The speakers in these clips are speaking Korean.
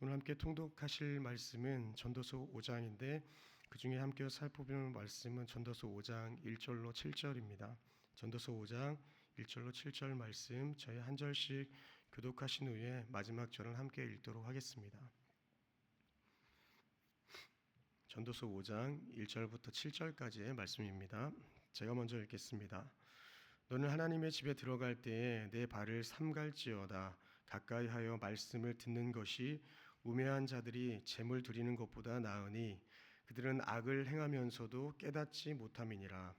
오늘 함께 통독하실 말씀은 전도서 5장인데 그 중에 함께 살펴볼 말씀은 전도서 5장 1절로 7절입니다. 전도서 5장 1절로 7절 말씀 저희 한 절씩 교독하신 후에 마지막 절은 함께 읽도록 하겠습니다. 전도서 5장 1절부터 7절까지의 말씀입니다. 제가 먼저 읽겠습니다. 너는 하나님의 집에 들어갈 때에 내 발을 삼갈지어다. 가까이 하여 말씀을 듣는 것이 우매한 자들이 재물 드리는 것보다 나으니 그들은 악을 행하면서도 깨닫지 못함이니라.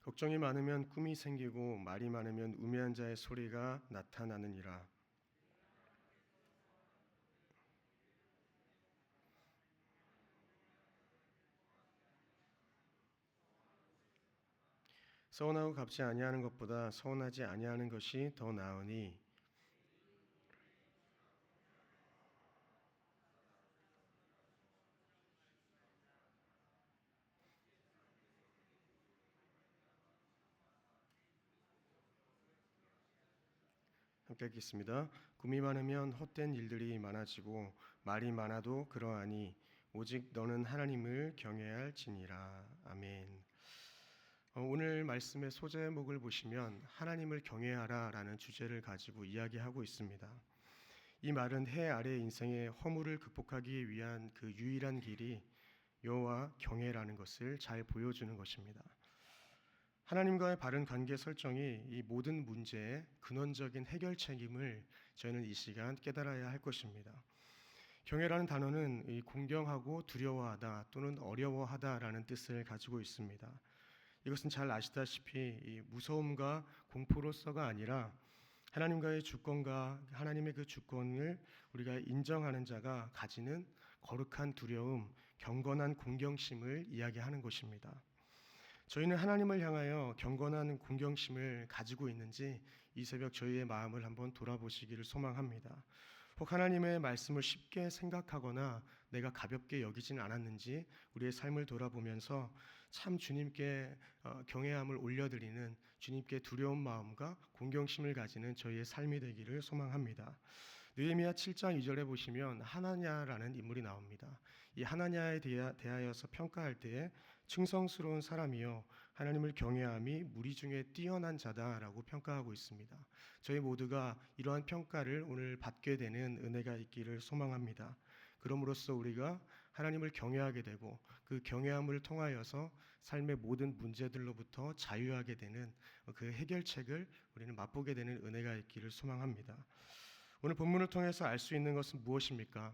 걱정이 많으면 꿈이 생기고 말이 많으면 우매한 자의 소리가 나타나느니라. 서운하고 갚지 아니하는 것보다 서운하지 아니하는 것이 더 나으니 함께 읽겠습니다. 꿈이 많으면 헛된 일들이 많아지고 말이 많아도 그러하니 오직 너는 하나님을 경외할지니라. 아멘. 오늘 말씀의 소제목을 보시면 하나님을 경외하라라는 주제를 가지고 이야기하고 있습니다. 이 말은 해 아래 인생의 허물을 극복하기 위한 그 유일한 길이 여호와 경외라는 것을 잘 보여주는 것입니다. 하나님과의 바른 관계 설정이 이 모든 문제의 근원적인 해결 책임을 저희는 이 시간 깨달아야 할 것입니다. 경외라는 단어는 이 공경하고 두려워하다 또는 어려워하다라는 뜻을 가지고 있습니다. 이것은 잘 아시다시피 이 무서움과 공포로서가 아니라 하나님과의 주권과 하나님의 그 주권을 우리가 인정하는 자가 가지는 거룩한 두려움, 경건한 공경심을 이야기하는 것입니다. 저희는 하나님을 향하여 경건한 공경심을 가지고 있는지 이 새벽 저희의 마음을 한번 돌아보시기를 소망합니다. 혹 하나님의 말씀을 쉽게 생각하거나 내가 가볍게 여기진 않았는지 우리의 삶을 돌아보면서 참 주님께 경외함을 올려드리는 주님께 두려운 마음과 공경심을 가지는 저희의 삶이 되기를 소망합니다. 느헤미야 7장 2절에 보시면 하나냐라는 인물이 나옵니다. 이 하나냐에 대하여서 평가할 때에 충성스러운 사람이요 하나님을 경외함이 무리 중에 뛰어난 자다라고 평가하고 있습니다. 저희 모두가 이러한 평가를 오늘 받게 되는 은혜가 있기를 소망합니다. 그럼으로써 우리가 하나님을 경외하게 되고 그 경외함을 통하여서 삶의 모든 문제들로부터 자유하게 되는 그 해결책을 우리는 맛보게 되는 은혜가 있기를 소망합니다. 오늘 본문을 통해서 알 수 있는 것은 무엇입니까?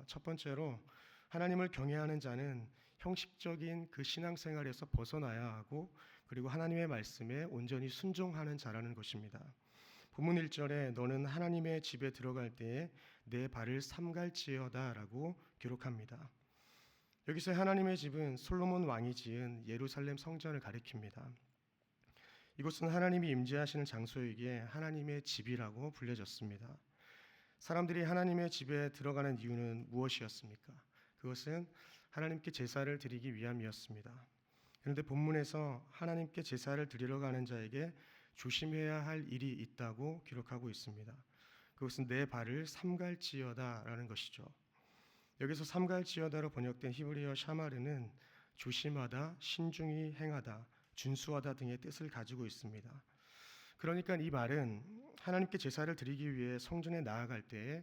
첫 번째로 하나님을 경외하는 자는 형식적인 그 신앙생활에서 벗어나야 하고 그리고 하나님의 말씀에 온전히 순종하는 자라는 것입니다. 본문 1절에 너는 하나님의 집에 들어갈 때에 내 발을 삼갈지어다 라고 기록합니다. 여기서 하나님의 집은 솔로몬 왕이 지은 예루살렘 성전을 가리킵니다. 이곳은 하나님이 임재하시는 장소이기에 하나님의 집이라고 불려졌습니다. 사람들이 하나님의 집에 들어가는 이유는 무엇이었습니까? 그것은 하나님께 제사를 드리기 위함이었습니다. 그런데 본문에서 하나님께 제사를 드리러 가는 자에게 조심해야 할 일이 있다고 기록하고 있습니다. 그것은 내 발을 삼갈지어다 라는 것이죠. 여기서 삼갈지어다로 번역된 히브리어 샤마르는 조심하다, 신중히 행하다, 준수하다 등의 뜻을 가지고 있습니다. 그러니까 이 말은 하나님께 제사를 드리기 위해 성전에 나아갈 때에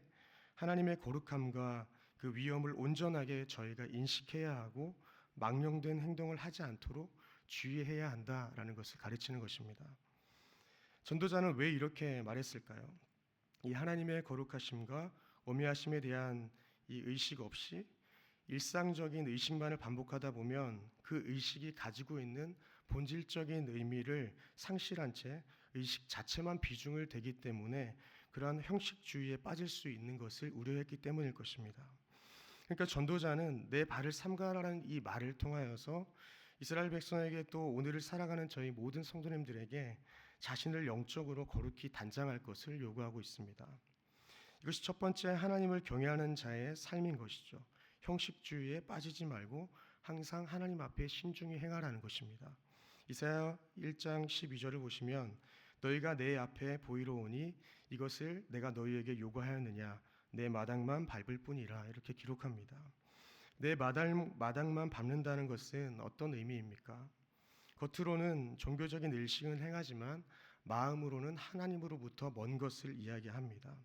하나님의 거룩함과 그 위엄을 온전하게 저희가 인식해야 하고 망령된 행동을 하지 않도록 주의해야 한다라는 것을 가르치는 것입니다. 전도자는 왜 이렇게 말했을까요? 이 하나님의 거룩하심과 오묘하심에 대한 이 의식 없이 일상적인 의식만을 반복하다 보면 그 의식이 가지고 있는 본질적인 의미를 상실한 채 의식 자체만 비중을 대기 때문에 그러한 형식주의에 빠질 수 있는 것을 우려했기 때문일 것입니다. 그러니까 전도자는 내 발을 삼가라는 이 말을 통하여서 이스라엘 백성에게 또 오늘을 살아가는 저희 모든 성도님들에게 자신을 영적으로 거룩히 단장할 것을 요구하고 있습니다. 이것이 첫 번째 하나님을 경외하는 자의 삶인 것이죠. 형식주의에 빠지지 말고 항상 하나님 앞에 신중히 행하라는 것입니다. 이사야 1장 12절을 보시면 너희가 내 앞에 보이러 오니 이것을 내가 너희에게 요구하였느냐 내 마당만 밟을 뿐이라 이렇게 기록합니다. 내 마당만 밟는다는 것은 어떤 의미입니까? 겉으로는 종교적인 일식은 행하지만 마음으로는 하나님으로부터 먼 것을 이야기합니다.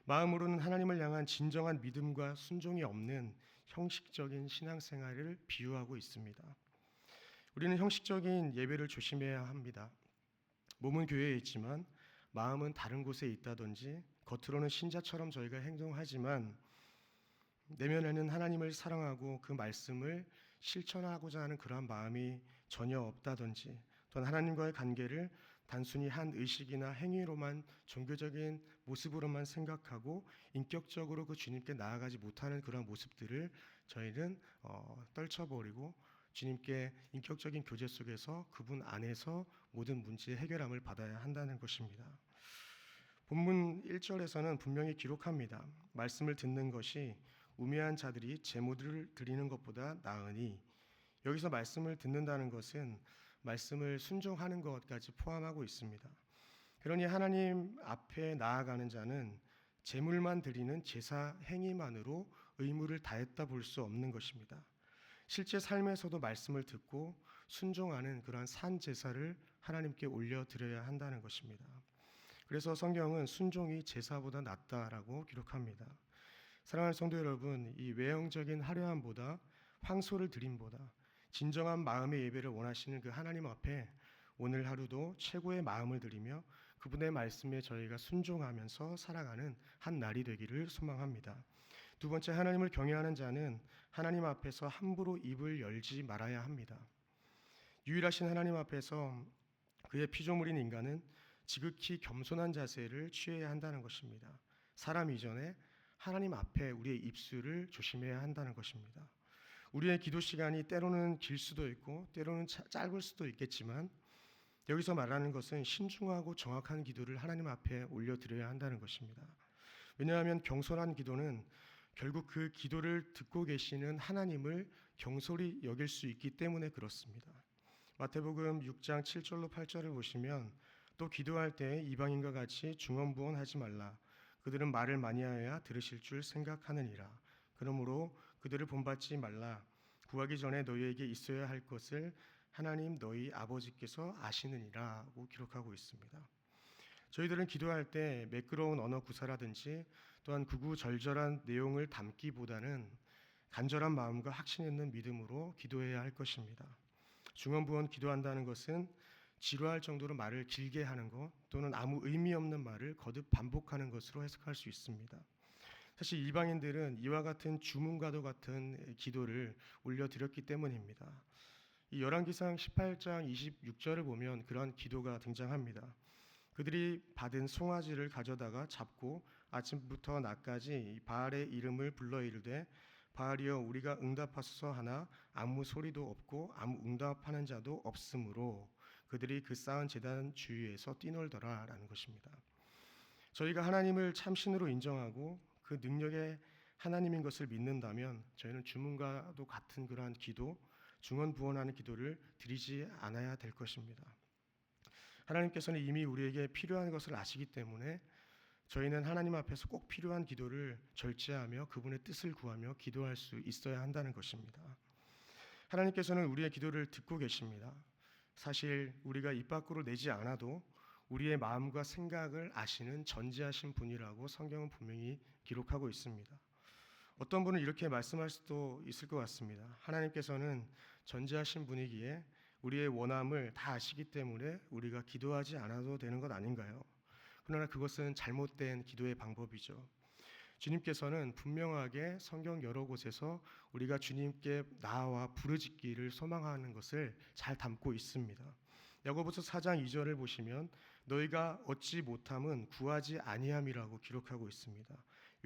마음으로는 하나님을 향한 진정한 믿음과 순종이 없는 형식적인 신앙생활을 비유하고 있습니다. 우리는 형식적인 예배를 조심해야 합니다. 몸은 교회에 있지만 마음은 다른 곳에 있다든지 겉으로는 신자처럼 저희가 행동하지만 내면에는 하나님을 사랑하고 그 말씀을 실천하고자 하는 그러한 마음이 전혀 없다든지 또는 하나님과의 관계를 단순히 한 의식이나 행위로만 종교적인 모습으로만 생각하고 인격적으로 그 주님께 나아가지 못하는 그런 모습들을 저희는 떨쳐버리고 주님께 인격적인 교제 속에서 그분 안에서 모든 문제의 해결함을 받아야 한다는 것입니다. 본문 1절에서는 분명히 기록합니다. 말씀을 듣는 것이 우매한 자들이 제물을 드리는 것보다 나으니, 여기서 말씀을 듣는다는 것은 말씀을 순종하는 것까지 포함하고 있습니다. 그러니 하나님 앞에 나아가는 자는 제물만 드리는 제사 행위만으로 의무를 다했다 볼 수 없는 것입니다. 실제 삶에서도 말씀을 듣고 순종하는 그러한 산 제사를 하나님께 올려드려야 한다는 것입니다. 그래서 성경은 순종이 제사보다 낫다라고 기록합니다. 사랑하는 성도 여러분, 이 외형적인 화려함보다 황소를 드림보다 진정한 마음의 예배를 원하시는 그 하나님 앞에 오늘 하루도 최고의 마음을 드리며 그분의 말씀에 저희가 순종하면서 살아가는 한 날이 되기를 소망합니다. 두 번째, 하나님을 경외하는 자는 하나님 앞에서 함부로 입을 열지 말아야 합니다. 유일하신 하나님 앞에서 그의 피조물인 인간은 지극히 겸손한 자세를 취해야 한다는 것입니다. 사람 이전에 하나님 앞에 우리의 입술을 조심해야 한다는 것입니다. 우리의 기도 시간이 때로는 길 수도 있고 때로는 짧을 수도 있겠지만 여기서 말하는 것은 신중하고 정확한 기도를 하나님 앞에 올려드려야 한다는 것입니다. 왜냐하면 경솔한 기도는 결국 그 기도를 듣고 계시는 하나님을 경솔히 여길 수 있기 때문에 그렇습니다. 마태복음 6장 7절로 8절을 보시면 또 기도할 때 이방인과 같이 중언부언하지 말라. 그들은 말을 많이 하여야 들으실 줄 생각하느니라. 그러므로 그들을 본받지 말라. 구하기 전에 너희에게 있어야 할 것을 하나님 너희 아버지께서 아시느니라고 기록하고 있습니다. 저희들은 기도할 때 매끄러운 언어 구사라든지 또한 구구절절한 내용을 담기보다는 간절한 마음과 확신 있는 믿음으로 기도해야 할 것입니다. 중언부언 기도한다는 것은 지루할 정도로 말을 길게 하는 것 또는 아무 의미 없는 말을 거듭 반복하는 것으로 해석할 수 있습니다. 사실 이방인들은 이와 같은 주문과도 같은 기도를 올려드렸기 때문입니다. 이 열왕기상 18장 26절을 보면 그러한 기도가 등장합니다. 그들이 받은 송아지를 가져다가 잡고 아침부터 낮까지 바알의 이름을 불러 이르되 바알이여 우리가 응답하소서 하나 아무 소리도 없고 아무 응답하는 자도 없으므로 그들이 그 쌓은 제단 주위에서 뛰놀더라라는 것입니다. 저희가 하나님을 참신으로 인정하고 그 능력의 하나님인 것을 믿는다면 저희는 주문과도 같은 그러한 기도, 중언부언하는 기도를 드리지 않아야 될 것입니다. 하나님께서는 이미 우리에게 필요한 것을 아시기 때문에 저희는 하나님 앞에서 꼭 필요한 기도를 절제하며 그분의 뜻을 구하며 기도할 수 있어야 한다는 것입니다. 하나님께서는 우리의 기도를 듣고 계십니다. 사실 우리가 입 밖으로 내지 않아도 우리의 마음과 생각을 아시는 전지하신 분이라고 성경은 분명히 기록하고 있습니다. 어떤 분은 이렇게 말씀할 수도 있을 것 같습니다. 하나님께서는 전지하신 분이기에 우리의 원함을 다 아시기 때문에 우리가 기도하지 않아도 되는 것 아닌가요? 그러나 그것은 잘못된 기도의 방법이죠. 주님께서는 분명하게 성경 여러 곳에서 우리가 주님께 나와 부르짖기를 소망하는 것을 잘 담고 있습니다. 야고보서 4장 2절을 보시면 너희가 얻지 못함은 구하지 아니함이라고 기록하고 있습니다.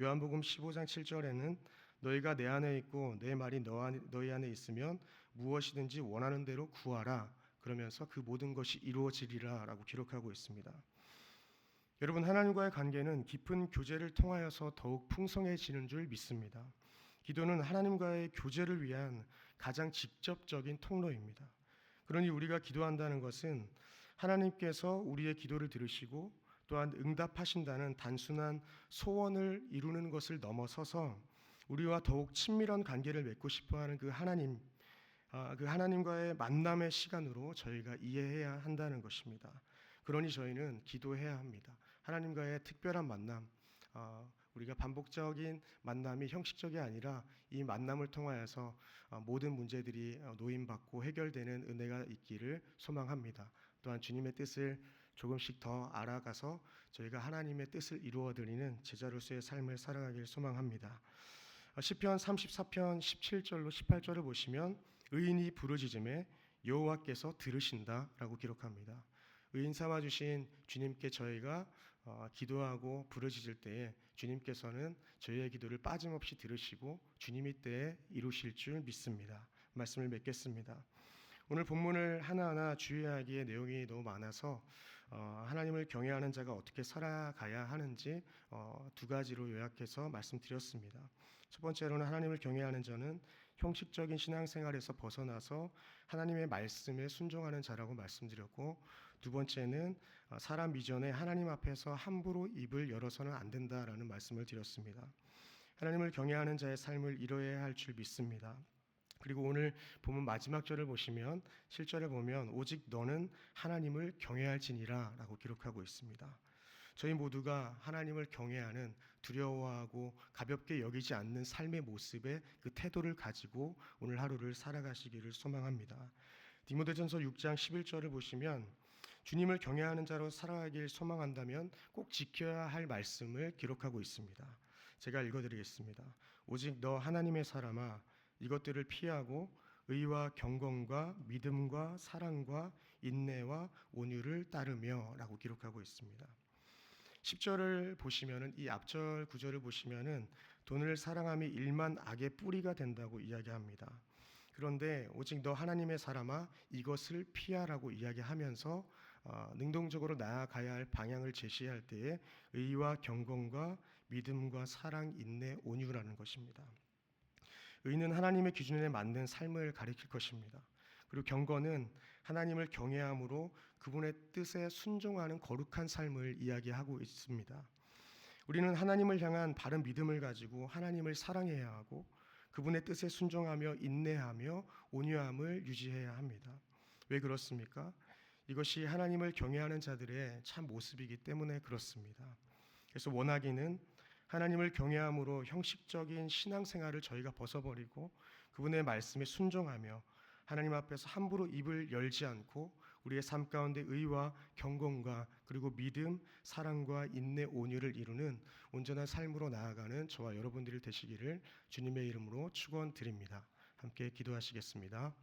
요한복음 15장 7절에는 너희가 내 안에 있고 내 말이 너희 안에 있으면 무엇이든지 원하는 대로 구하라 그러면서 그 모든 것이 이루어지리라 라고 기록하고 있습니다. 여러분, 하나님과의 관계는 깊은 교제를 통하여서 더욱 풍성해지는 줄 믿습니다. 기도는 하나님과의 교제를 위한 가장 직접적인 통로입니다. 그러니 우리가 기도한다는 것은 하나님께서 우리의 기도를 들으시고 또한 응답하신다는 단순한 소원을 이루는 것을 넘어서서 우리와 더욱 친밀한 관계를 맺고 싶어하는 그 하나님과의 만남의 시간으로 저희가 이해해야 한다는 것입니다. 그러니 저희는 기도해야 합니다. 하나님과의 특별한 만남, 우리가 반복적인 만남이 형식적이 아니라 이 만남을 통하여서 모든 문제들이 노임받고 해결되는 은혜가 있기를 소망합니다. 또한 주님의 뜻을 조금씩 더 알아가서 저희가 하나님의 뜻을 이루어드리는 제자로서의 삶을 살아가길 소망합니다. 시편 34편 17절로 18절을 보시면 의인이 부르짖음에 여호와께서 들으신다라고 기록합니다. 의인 삼아 주신 주님께 저희가 기도하고 부르짖을 때에 주님께서는 저희의 기도를 빠짐없이 들으시고 주님이 때에 이루실 줄 믿습니다. 말씀을 맺겠습니다. 오늘 본문을 하나하나 주의하기에 내용이 너무 많아서 하나님을 경외하는 자가 어떻게 살아가야 하는지 두 가지로 요약해서 말씀드렸습니다. 첫 번째로는 하나님을 경외하는 자는 형식적인 신앙생활에서 벗어나서 하나님의 말씀에 순종하는 자라고 말씀드렸고, 두 번째는 사람 이전에 하나님 앞에서 함부로 입을 열어서는 안 된다라는 말씀을 드렸습니다. 하나님을 경외하는 자의 삶을 이뤄야 할 줄 믿습니다. 그리고 오늘 본문 마지막 절을 보시면 7절에 보면 오직 너는 하나님을 경외할지니라 라고 기록하고 있습니다. 저희 모두가 하나님을 경외하는, 두려워하고 가볍게 여기지 않는 삶의 모습의 그 태도를 가지고 오늘 하루를 살아가시기를 소망합니다. 디모데전서 6장 11절을 보시면 주님을 경외하는 자로 살아가길 소망한다면 꼭 지켜야 할 말씀을 기록하고 있습니다. 제가 읽어드리겠습니다. 오직 너 하나님의 사람아 이것들을 피하고 의와 경건과 믿음과 사랑과 인내와 온유를 따르며 라고 기록하고 있습니다. 10절을 보시면은, 이 앞절 구절을 보시면은 돈을 사랑함이 일만 악의 뿌리가 된다고 이야기합니다. 그런데 오직 너 하나님의 사람아 이것을 피하라고 이야기하면서 능동적으로 나아가야 할 방향을 제시할 때에 의와 경건과 믿음과 사랑, 인내, 온유라는 것입니다. 의는 하나님의 기준에 맞는 삶을 가리킬 것입니다. 그리고 경건은 하나님을 경외함으로 그분의 뜻에 순종하는 거룩한 삶을 이야기하고 있습니다. 우리는 하나님을 향한 바른 믿음을 가지고 하나님을 사랑해야 하고 그분의 뜻에 순종하며 인내하며 온유함을 유지해야 합니다. 왜 그렇습니까? 이것이 하나님을 경외하는 자들의 참 모습이기 때문에 그렇습니다. 그래서 원하기는 하나님을 경외함으로 형식적인 신앙생활을 저희가 벗어버리고 그분의 말씀에 순종하며 하나님 앞에서 함부로 입을 열지 않고 우리의 삶 가운데 의와 경건과 그리고 믿음, 사랑과 인내, 온유를 이루는 온전한 삶으로 나아가는 저와 여러분들이 되시기를 주님의 이름으로 축원드립니다. 함께 기도하시겠습니다.